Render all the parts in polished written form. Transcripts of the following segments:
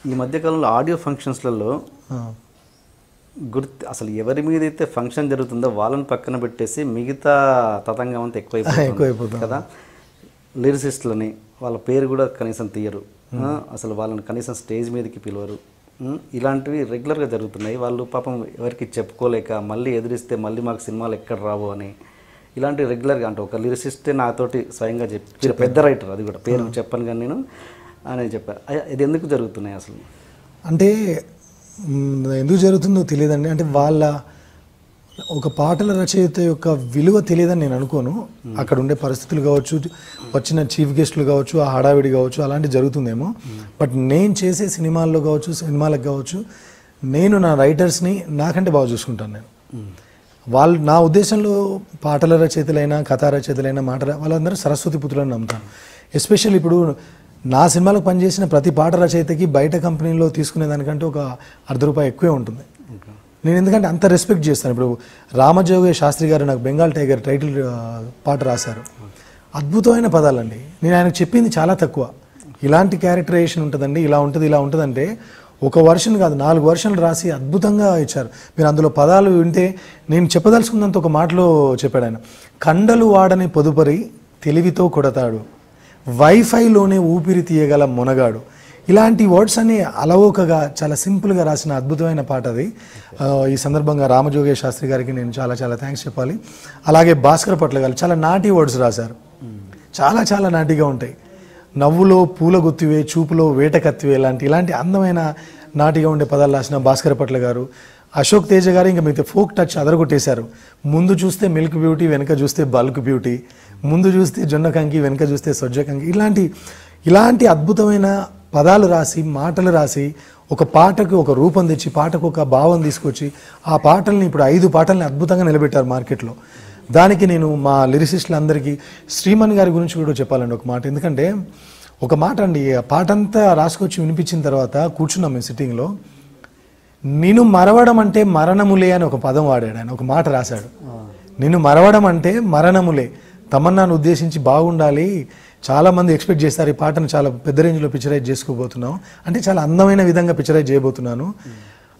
ఈ మధ్యకాలంలో ఆడియో ఫంక్షన్స్లలో అసలు ఎవరి మీద అయితే ఫంక్షన్ జరుగుతుందో వాళ్ళని పక్కన పెట్టేసి మిగతా తతంగం అంతా ఎక్కువైపోతుంది కదా. లిరిసిస్టులని వాళ్ళ పేరు కూడా కనీసం తీయరు, అసలు వాళ్ళని కనీసం స్టేజ్ మీదకి పిలవరు. ఇలాంటివి రెగ్యులర్గా జరుగుతున్నాయి. వాళ్ళు పాపం ఎవరికి చెప్పుకోలేక మళ్ళీ ఎదిరిస్తే మళ్ళీ మాకు సినిమాలు ఎక్కడ రావు అని ఇలాంటివి రెగ్యులర్గా అంటే ఒక లిరిసిస్టే నాతోటి స్వయంగా చెప్పి పెద్ద రైటర్, అది కూడా పేరు చెప్పాను కానీ నేను అని చెప్పాను. ఇది ఎందుకు జరుగుతున్నాయి అసలు? అంటే ఎందుకు జరుగుతుందో తెలియదండి. అంటే వాళ్ళ ఒక పాటల రచయిత యొక్క విలువ తెలియదని నేను అనుకోను. అక్కడ ఉండే పరిస్థితులు కావచ్చు, వచ్చిన చీఫ్ గెస్టులు కావచ్చు, ఆ హడావిడి కావచ్చు, అలాంటివి జరుగుతుందేమో. బట్ నేను చేసే సినిమాల్లో కావచ్చు, సినిమాలకు కావచ్చు, నేను నా రైటర్స్ని నాకంటే బాగా చూసుకుంటాను. నేను వాళ్ళు నా ఉద్దేశంలో పాటల రచయితలైనా కథా రచయితలైనా వాళ్ళందరూ సరస్వతి పుత్రులని నమ్ముతాను. ఎస్పెషల్లీ ఇప్పుడు నా సినిమాలకు పనిచేసిన ప్రతి పాట రచయితకి బయట కంపెనీలో తీసుకునే దానికంటే ఒక ₹1/2 ఎక్కువే ఉంటుంది. నేను ఎందుకంటే అంత రెస్పెక్ట్ చేస్తాను. ఇప్పుడు రామజోగయ్య శాస్త్రి గారు నాకు బెంగాల్ టైగర్ టైటిల్ పాట రాశారు. అద్భుతమైన పదాలండి. నేను ఆయనకు చెప్పింది చాలా తక్కువ. ఇలాంటి క్యారెక్టరైజేషన్ ఉంటుందండి, ఇలా ఉంటుంది, ఇలా ఉంటుందంటే ఒక వర్షన్ కాదు 4 వర్షన్లు రాసి అద్భుతంగా ఇచ్చారు. మీరు అందులో పదాలు వింటే నేను చెప్పదలుచుకున్నంత ఒక మాటలో చెప్పాడు ఆయన. కండలు వాడని పొదుపరి తెలివితో కొడతాడు, వైఫైలోనే ఊపిరి తీయగల మునగాడు. ఇలాంటి వర్డ్స్ అన్ని అలవోకగా చాలా సింపుల్గా రాసిన అద్భుతమైన పాట అది. ఈ సందర్భంగా రామజోగయ్య శాస్త్రి గారికి నేను చాలా చాలా థ్యాంక్స్ చెప్పాలి. అలాగే భాస్కర్ పట్ల గారు చాలా నాటి వర్డ్స్ రాశారు, చాలా చాలా నాటిగా ఉంటాయి. నవ్వులో పూల గుత్తివే, చూపులో వేట కత్తివే, ఇలాంటి అందమైన నాటిగా ఉండే పదాలు రాసిన భాస్కర్ పట్ల గారు. అశోక్ తేజ గారు ఇంకా మిగతా ఫోక్ టచ్ అదరగొట్టేశారు. ముందు చూస్తే మిల్క్ బ్యూటీ, వెనక చూస్తే బల్క్ బ్యూటీ, ముందు చూస్తే జొన్న కంకి, వెనక చూస్తే సొజ్జ కంకి, ఇలాంటి అద్భుతమైన పదాలు రాసి మాటలు రాసి ఒక పాటకు ఒక రూపం తెచ్చి పాటకు ఒక భావం తీసుకొచ్చి ఆ పాటల్ని ఇప్పుడు 5 పాటల్ని అద్భుతంగా నిలబెట్టారు మార్కెట్లో. దానికి నేను మా లిరిసిస్టులందరికీ శ్రీమన్ గారి గురించి కూడా చెప్పాలండి ఒక మాట. ఎందుకంటే ఒక మాట అండి, ఆ పాట అంతా రాసుకొచ్చి వినిపించిన తర్వాత కూర్చున్నాం మేము సిట్టింగ్లో. నిన్ను మరవడం అంటే మరణములే అని ఒక పదం వాడాడు ఆయన, ఒక మాట రాశాడు. నిన్ను మరవడం అంటే మరణములే. తమన్నాను ఉద్దేశించి బాగుండాలి, చాలామంది ఎక్స్పెక్ట్ చేస్తారు ఈ పాటను చాలా పెద్ద రేంజ్లో పిక్చరైజ్ చేసుకోబోతున్నాం అంటే చాలా అందమైన విధంగా పిక్చరైజ్ చేయబోతున్నాను.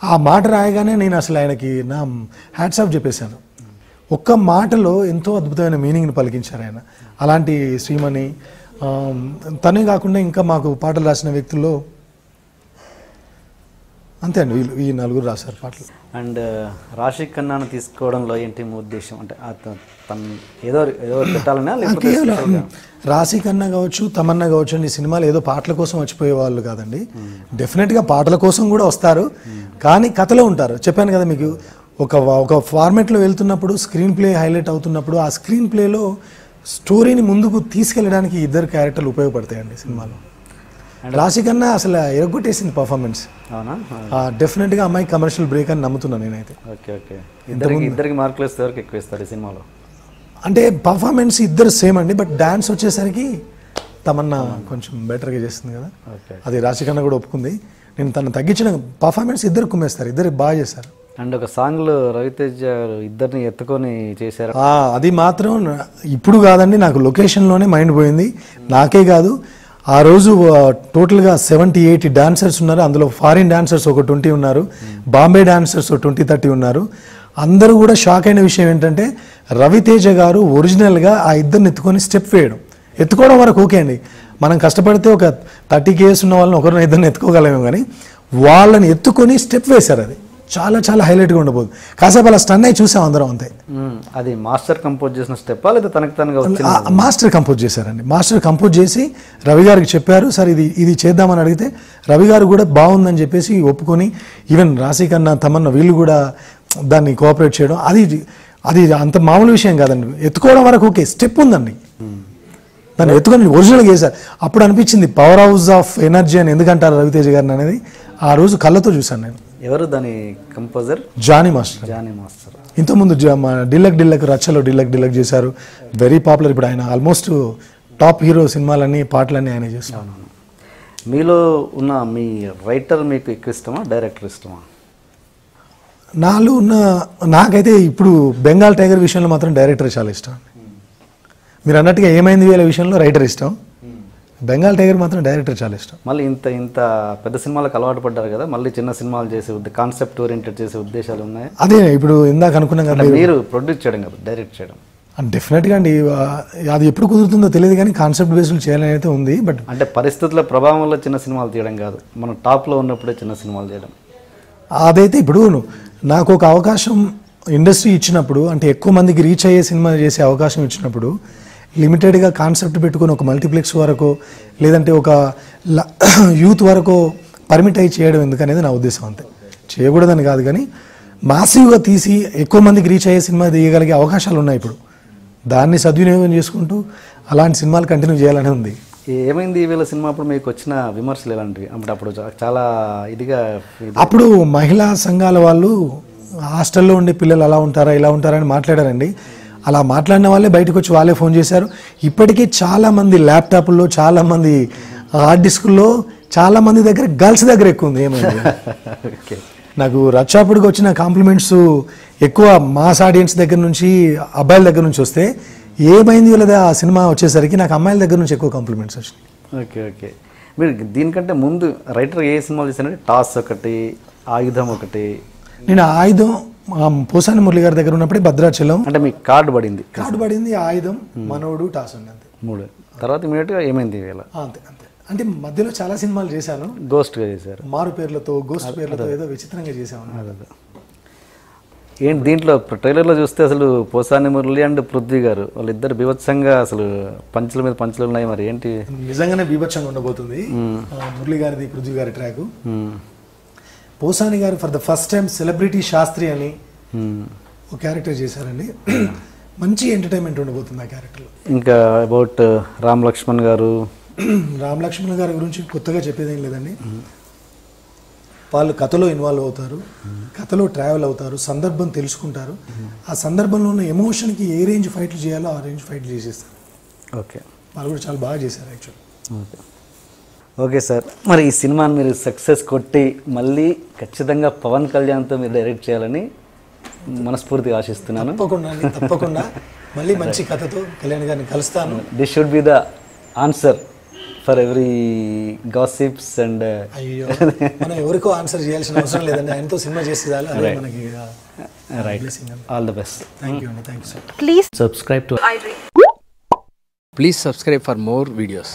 ఆ మాట రాయగానే నేను అసలు ఆయనకి నా హ్యాట్స్ ఆఫ్ చెప్పేశాను. ఒక్క మాటలో ఎంతో అద్భుతమైన మీనింగ్ని పలికించారు ఆయన. అలాంటి శ్రీమణి తనే కాకుండా ఇంకా మాకు పాటలు రాసిన వ్యక్తుల్లో అంతే అండి, ఈ 4 రాశారు పాటలు. అండ్ రాశి ఖన్నాను తీసుకోవడంలో ఏంటి మీ ఉద్దేశం? అంటే తను ఏదో పెట్టాలన్నా లేకపోతే రాశి ఖన్నా కావచ్చు, తమన్నా కావచ్చు అండి, ఈ సినిమాలు ఏదో పాటల కోసం వచ్చిపోయే వాళ్ళు కాదండి. డెఫినెట్గా పాటల కోసం కూడా వస్తారు, కానీ కథలో ఉంటారు. చెప్పాను కదా మీకు, ఒక ఫార్మేట్లో వెళ్తున్నప్పుడు స్క్రీన్ ప్లే హైలైట్ అవుతున్నప్పుడు ఆ స్క్రీన్ ప్లేలో స్టోరీని ముందుకు తీసుకెళ్ళడానికి 2 క్యారెక్టర్లు ఉపయోగపడతాయండి సినిమాలో. రాశి కన్నా అసలు ఎరగొట్టేసింది పర్ఫార్మెన్స్. అవునా? డెఫినెట్గా అమ్మాయి కమర్షియల్ బ్రేక్ అని నమ్ముతున్నాను నేనైతే. Okay okay. ఇద్దరికి మార్కులు వేస్తే ఎవరికి ఎక్కువ ఇస్తారు ఈ సినిమాలో? అంటే పర్ఫార్మెన్స్ ఇద్దరు సేమ్ అండి, బట్ డాన్స్ వచ్చేసరికి తమన్నా కొంచెం బెటర్గా చేస్తుంది కదా, అది రాశి కన్నా కూడా ఒప్పుకుంది. నేను తను తగ్గించిన పర్ఫార్మెన్స్ ఇద్దరు కుమ్మేస్తారు, ఇద్దరు బాగా చేస్తారు. అండ్ ఒక సాంగ్లో రవితేజ ఇద్దరిని ఎత్తుకొని చేశారు, అది మాత్రం ఇప్పుడు కాదండి, నాకు లొకేషన్లోనే మైండ్ పోయింది. నాకే కాదు, ఆ రోజు టోటల్గా 70-80 డాన్సర్స్ ఉన్నారు. అందులో ఫారిన్ డాన్సర్స్ ఒక 20 ఉన్నారు, బాంబే డాన్సర్స్ ఒక 20-30 ఉన్నారు. అందరూ కూడా షాక్ అయిన విషయం ఏంటంటే రవితేజ గారు ఒరిజినల్గా ఆ ఇద్దరిని ఎత్తుకొని స్టెప్ వేయడం. ఎత్తుకోవడం వరకు ఓకే అండి, మనం కష్టపడితే ఒక 30 కేసు ఉన్న వాళ్ళని ఒకరిని ఇద్దరిని ఎత్తుకోగలమేమో, కానీ వాళ్ళని ఎత్తుకొని స్టెప్ వేశారు. అది చాలా చాలా హైలైట్గా ఉండబోదు. కాసేపు అలా స్టన్ అయి చూసాం అందరం అంతే. అది మాస్టర్ కంపోజ్ చేసిన స్టెప్ లేదా తనకు తనగా మాస్టర్ కంపోజ్ చేశారండి. మాస్టర్ కంపోజ్ చేసి రవి గారికి చెప్పారు, సార్ ఇది చేద్దామని అడిగితే రవి గారు కూడా బాగుందని చెప్పేసి ఒప్పుకొని, ఈవెన్ రాశి కన్నా తమన్నా వీళ్ళు కూడా దాన్ని కోఆపరేట్ చేయడం, అది అంత మామూలు విషయం కాదండి. ఎత్తుకోవడం వరకు ఓకే, స్టెప్ ఉందండి, దాన్ని ఎత్తుకొని ఒరిజినల్గా చేశారు. అప్పుడు అనిపించింది పవర్ హౌస్ ఆఫ్ ఎనర్జీ అని ఎందుకంటారు రవితేజ గారిని అనేది ఆ రోజు కళ్ళతో చూశాను నేను. ఎవరు దాని కంపోజర్? Johnny master. ఇంతకుముందు డిల్లక్ రచ్చలో డిల్లక్ చేశారు, వెరీ పాపులర్. ఇప్పుడు ఆయన ఆల్మోస్ట్ టాప్ హీరో సినిమాలన్నీ పాటలన్నీ ఆయన చేస్తున్నారు. మీలో ఉన్న మీ రైటర్ మీకు ఎక్కువ ఇష్టమా, డైరెక్టర్ ఇష్టమా? నాకైతే ఇప్పుడు బెంగాల్ టైగర్ విషయంలో మాత్రం డైరెక్టర్ చాలా ఇష్టం. మీరు అన్నట్టుగా ఏమైంది వీళ్ళ విషయంలో రైటర్ ఇష్టం, బెంగాల్ టైగర్ మాత్రం డైరెక్టర్ చాలా ఇష్టం. మళ్ళీ ఇంత పెద్ద సినిమాలకు అలవాటు పడ్డారు కదా, మళ్ళీ చిన్న సినిమాలు చేసే కాన్సెప్ట్ ఓరియంటెడ్ చేసే ఉద్దేశాలు ఉన్నాయి? అదే ఇప్పుడు ఇందాక అనుకున్నాం కదా, మీరు ప్రొడ్యూస్ చేయడం కదా, డైరెక్ట్ చేయడం. డెఫినెట్గా అండి, అది ఎప్పుడు కుదురుతుందో తెలియదు కానీ కాన్సెప్ట్ బేస్డ్ చేయాలని అయితే ఉంది. బట్ అంటే పరిస్థితుల ప్రభావం వల్ల చిన్న సినిమాలు తీయడం కాదు, మనం టాప్లో ఉన్నప్పుడే చిన్న సినిమాలు చేయడం. అదైతే ఇప్పుడు నాకు ఒక అవకాశం ఇండస్ట్రీ ఇచ్చినప్పుడు, అంటే ఎక్కువ మందికి రీచ్ అయ్యే సినిమా చేసే అవకాశం ఇచ్చినప్పుడు లిమిటెడ్గా కాన్సెప్ట్ పెట్టుకొని ఒక మల్టీప్లెక్స్ వరకు లేదంటే ఒక యూత్ వరకు పర్మిట్ అయ్యి చేయడం ఎందుకనేది నా ఉద్దేశం. అంతే, చేయకూడదని కాదు కానీ మాసివ్గా తీసి ఎక్కువ మందికి రీచ్ అయ్యే సినిమా తీయగలిగే అవకాశాలు ఉన్నాయి. ఇప్పుడు దాన్ని సద్వినియోగం చేసుకుంటూ అలాంటి సినిమాలు కంటిన్యూ చేయాలని ఉంది. ఏమైంది వీళ్ళ సినిమా అప్పుడు మీకు వచ్చిన విమర్శలు ఎలాంటివి? అప్పుడు చాలా ఇదిగా అప్పుడు మహిళా సంఘాల వాళ్ళు హాస్టల్లో ఉండే పిల్లలు అలా ఉంటారా ఇలా ఉంటారా అని మాట్లాడారండి. అలా మాట్లాడిన వాళ్ళే బయటకు వచ్చి వాళ్ళే ఫోన్ చేశారు. ఇప్పటికీ చాలామంది ల్యాప్టాప్ల్లో, చాలామంది హార్డ్ డిస్కుల్లో, చాలామంది దగ్గర గర్ల్స్ దగ్గర ఎక్కువ ఉంది. ఏమైంది నాకు రచ్చాపుడికి వచ్చిన కాంప్లిమెంట్స్ ఎక్కువ మాస్ ఆడియన్స్ దగ్గర నుంచి, అబ్బాయిల దగ్గర నుంచి వస్తే, ఏమైంది వీళ్ళది ఆ సినిమా వచ్చేసరికి నాకు అమ్మాయిల దగ్గర నుంచి ఎక్కువ కాంప్లిమెంట్స్ వచ్చినాయి. Okay okay. మీరు దీనికంటే ముందు రైటర్ ఏ సినిమాలు చేశారంటే? టాస్ ఒకటి, ఆయుధం ఒకటి. నేను ఆయుధం పోసాని మురళి గారి దగ్గర ఉన్నప్పుడే భద్రాచలం అంటే మీకు కార్డు పడింది. ఆయుధం, మనోడు, టాస్ ఉంది అంతే. 3 తర్వాత ఇమీడియట్గా ఏమైంది వీళ్ళ? అంతే అంతే. అంటే మధ్యలో చాలా సినిమాలు చేశాను. గోస్ట్గా చేశారు, మారు పేర్లతో, గోస్ట్ పేర్లతో ఏదో విచిత్రంగా చేసాము. ఏంటి దీంట్లో ట్రైలర్లో చూస్తే అసలు పోసాని మురళి అండ్ పృథ్వీ గారు వాళ్ళిద్దరు బీభత్సంగా అసలు పంచుల మీద పంచులు ఉన్నాయి. మరి ఏంటి? నిజంగానే బీభత్సంగా ఉండబోతుంది మురళి గారిది, పృథ్వీ గారి track. Posani garu for the first time celebrity Shastri అని ఒక క్యారెక్టర్ చేశారండి. మంచి ఎంటర్టైన్మెంట్ ఉండబోతుంది ఆ క్యారెక్టర్లో. ఇంకా అబౌట్ రామ్ లక్ష్మణ్ గారు గారి గురించి కొత్తగా చెప్పేది ఏం లేదండి. వాళ్ళు కథలో ఇన్వాల్వ్ అవుతారు, కథలో ట్రావెల్ అవుతారు, సందర్భం తెలుసుకుంటారు. ఆ సందర్భంలో ఉన్న ఎమోషన్కి ఏ రేంజ్ ఫైట్లు చేయాలో ఆ రేంజ్ ఫైట్లు చేసేస్తారు. ఓకే, వాళ్ళు కూడా చాలా బాగా చేశారు యాక్చువల్లీ. Okay okay sir. మరి ఈ సినిమాని మీరు సక్సెస్ కొట్టి మళ్ళీ ఖచ్చితంగా పవన్ కళ్యాణ్తో మీరు డైరెక్ట్ చేయాలని మనస్ఫూర్తిగా ఆశిస్తున్నాను. తప్పకుండా మళ్ళీ మంచి కథతో కళ్యాణ్ గారిని కలుస్తాను. This should be the answer for every gossips and. అయ్యో, మనం ఎవరికో ఆన్సర్ చేయాల్సిన అవసరం లేదండి, ఆయనతో సినిమా చేస్తే మనకి. Right, all the best. Thank you అండి. Thank you sir. Please subscribe to Please subscribe for more videos.